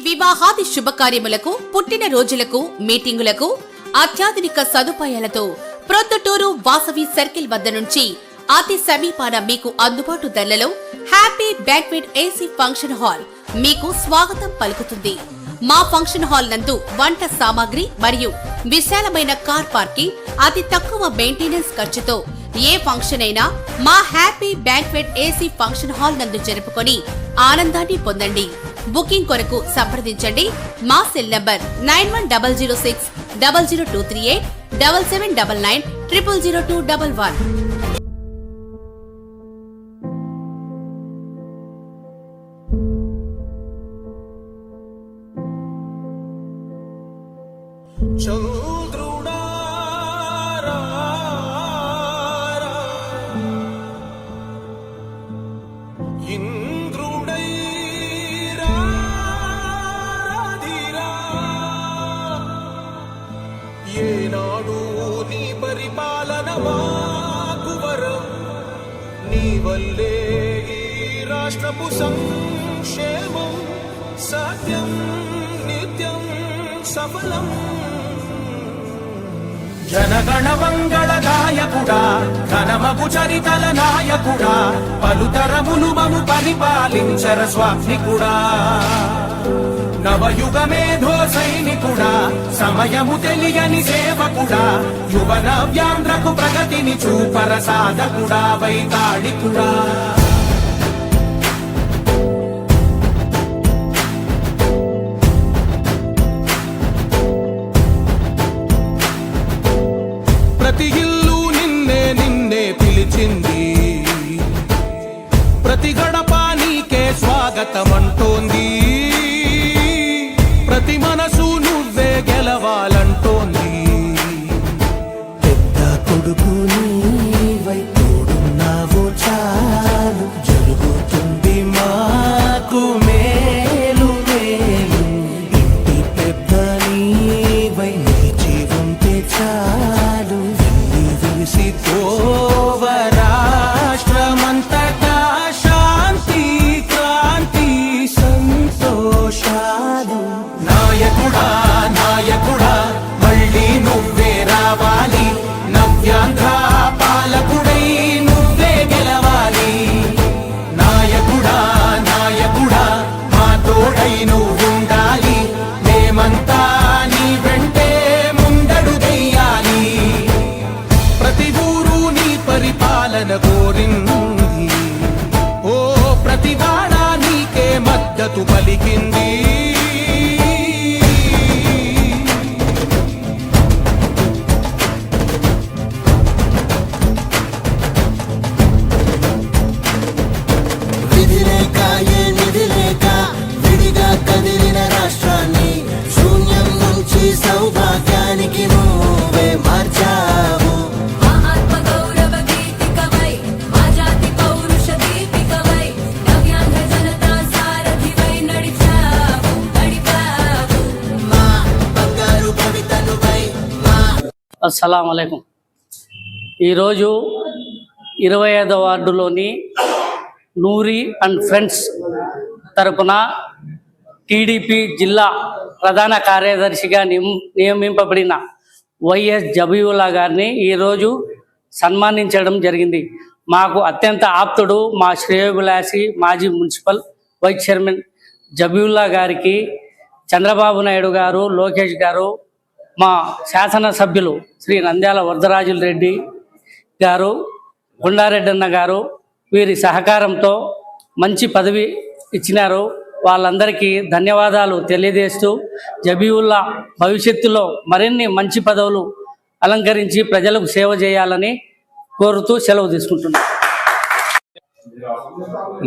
వివాహాది శుభకార్యములకు, పుట్టిన రోజులకు, మీటింగులకు అత్యాధునిక సదుపాయాలతో ప్రొద్దుటూరు వాసవి సర్కిల్ వద్ద నుంచి అతి సమీపాన మీకు అందుబాటు ధరలలో happy banquet AC function hall మీకు స్వాగతం పలుకుతుంది. మా ఫంక్షన్ హాల్ నందు వంట సామాగ్రి మరియు విశాలమైన కార్ పార్కింగ్, అతి తక్కువ మెయింటెనెన్స్ ఖర్చుతో ఏ ఫంక్షన్ అయినా మా happy banquet AC function hall నందు జరుపుకొని ఆనందాన్ని పొందండి. బుకింగ్ కొరకు సంప్రదించండి. మా సెల్ నంబర్ 9106000238 7799 000211. ఏనాడు నీ పరిపాలన మాకు వరం, నీ వల్లే ఈ రాష్ట్రపు సంక్షేమం సత్యం నిత్యం సఫలం. జనగణ మంగళ నాయకుడా, ఘనమగు చరితల నాయకుడా, పలుతరములు మము పరిపాలించర స్వామికుడా. నవయుగ మేధో సైనికుడా, సమయము తెలియని సేవకుడా, యువన వ్యాంధ్రకు ప్రగతిని చూపర సాధకుడా, వైతాళికుడా. ప్రతి ఇల్లు నిన్నే నిన్నే పిలిచింది, ప్రతి గడప నీకే స్వాగతమంటోంది, ప్రతి మనసు నువ్వే గెలవాలంటోంది. పెద్ద కొడుకు నీవై తోడున్నావు చాలు, జరుగుతుంది మాకు మేలు మేలు. ఇంటి పెద్ద నీవై నిలిచి ఉంటే చాలు, వెళ్ళి విసి పోవ రాష్ట్రమంతటా శాంతి క్రాంతి సంతోషాలు. నాయకుడా నాయకుడా మళ్ళీ నువ్వే రావాలి, నవ్యాంధ్ర పాలకుడై నువ్వే గెలవాలి. నాయకుడా నాయకుడా మా తోడై నువ్వుండాలి, మేమంతా నీ వెంటే ముందడుగెయ్యాలి. ప్రతి ఊరు నీ పరిపాలన కోరింది, ఓ ప్రతి వాడ నీకే మద్దతు పలికింది. విధిలేక ఏ నిధిలేక విడిగా కదిలిన రాష్ట్రాన్ని శూన్యం నుంచి సౌభాగ్యానికి నువ్వే మార్చావు. అస్సలాము అలైకుం. ఈరోజు 25వ వార్డులోని నూరి అండ్ ఫ్రెండ్స్ తరపున టీడీపీ జిల్లా ప్రధాన కార్యదర్శిగా నియమింపబడిన వైఎస్ జబీవుల్లా గారిని ఈరోజు సన్మానించడం జరిగింది. మాకు అత్యంత ఆప్తుడు, మా శ్రేయోభిలాషి మాజీ మున్సిపల్ వైస్ చైర్మన్ జబీవుల్లా గారికి చంద్రబాబు నాయుడు గారు, లోకేష్ గారు, మా శాసనసభ్యులు శ్రీ నంద్యాల వరదరాజుల రెడ్డి గారు, గుండారెడ్డి అన్న గారు వీరి సహకారంతో మంచి పదవి ఇచ్చినారు. వాళ్ళందరికీ ధన్యవాదాలు తెలియజేస్తూ జబీవుల్లా భవిష్యత్తులో మరిన్ని మంచి పదవులు అలంకరించి ప్రజలకు సేవ చేయాలని కోరుతూ సెలవు తీసుకుంటున్నాను.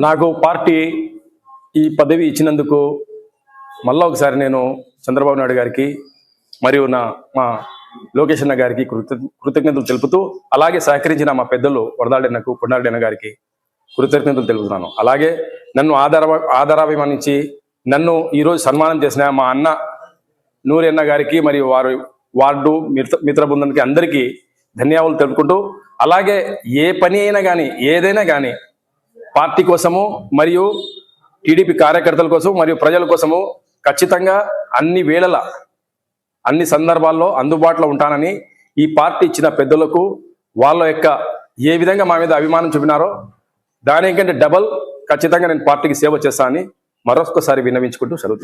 నాకు పార్టీ ఈ పదవి ఇచ్చినందుకు మళ్ళా ఒకసారి నేను చంద్రబాబు నాయుడు గారికి మరియు మా లోకేష్ అన్న గారికి కృతజ్ఞతలు తెలుపుతూ, అలాగే సహకరించిన మా పెద్దలు వరదాడన్నకు, కొండారెడ్డి గారికి కృతజ్ఞతలు తెలుపుతున్నాను. అలాగే నన్ను ఆధారాభిమానించి నన్ను ఈరోజు సన్మానం చేసిన మా అన్న నూరి అన్న గారికి మరియు వారి వార్డు మిత్ర బృందానికి అందరికీ ధన్యవాదాలు తెలుపుకుంటూ, అలాగే ఏ పని అయినా కానీ ఏదైనా కానీ పార్టీ కోసము మరియు టీడీపీ కార్యకర్తల కోసం మరియు ప్రజల కోసము ఖచ్చితంగా అన్ని వేళల అన్ని సందర్భాల్లో అందుబాటులో ఉంటానని ఈ పార్టీ ఇచ్చిన పెద్దలకు వాళ్ళ యొక్క ఏ విధంగా మా మీద అభిమానం చూపినారో దానికంటే డబల్ ఖచ్చితంగా నేను పార్టీకి సేవ చేస్తానని మరొకసారి విన్నవించుకుంటూ సెలవు.